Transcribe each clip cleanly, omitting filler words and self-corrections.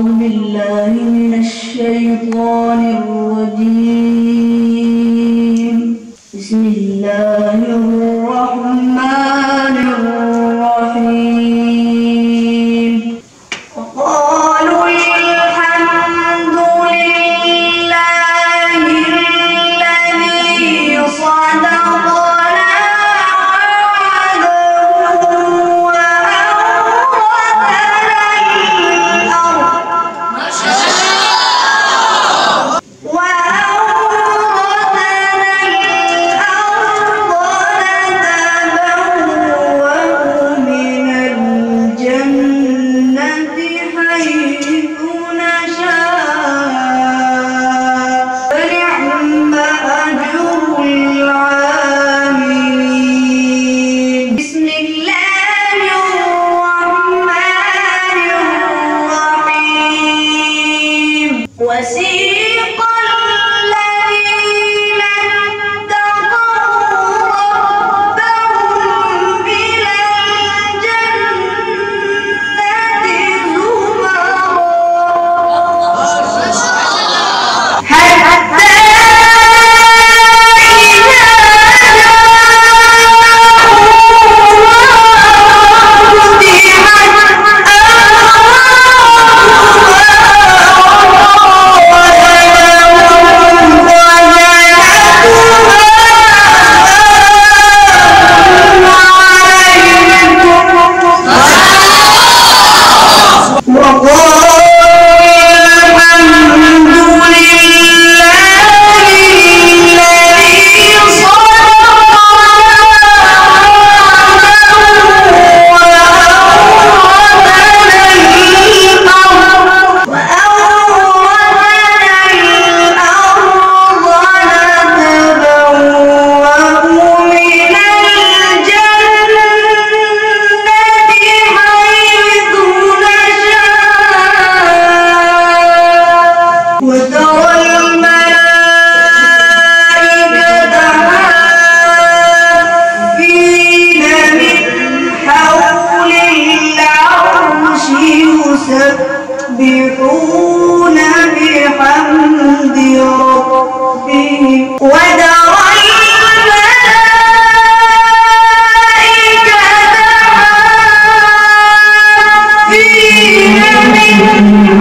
أعوذ بالله من الشيطان الرجيم. بسم الله الرحمن الرحيم. وقالوا الحمد لله الذي صدقنا وسيق الذين اتقوا ربهم إلى الجنة زمرا حتى يسبحون بحمد ربهم وترى الملائكة حافين من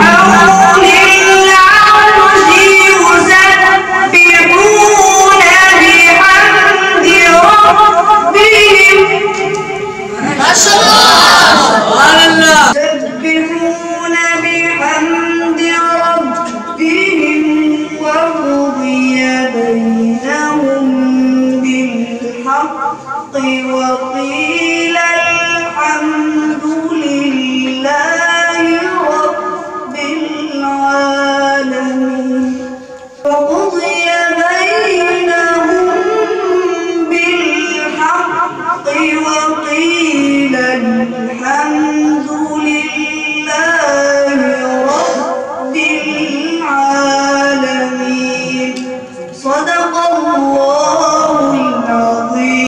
حول العرش يسبحون بحمد ربهم. ما شاء الله. يسبحون بحمد ربهم وقضي بينهم بالحق وقيل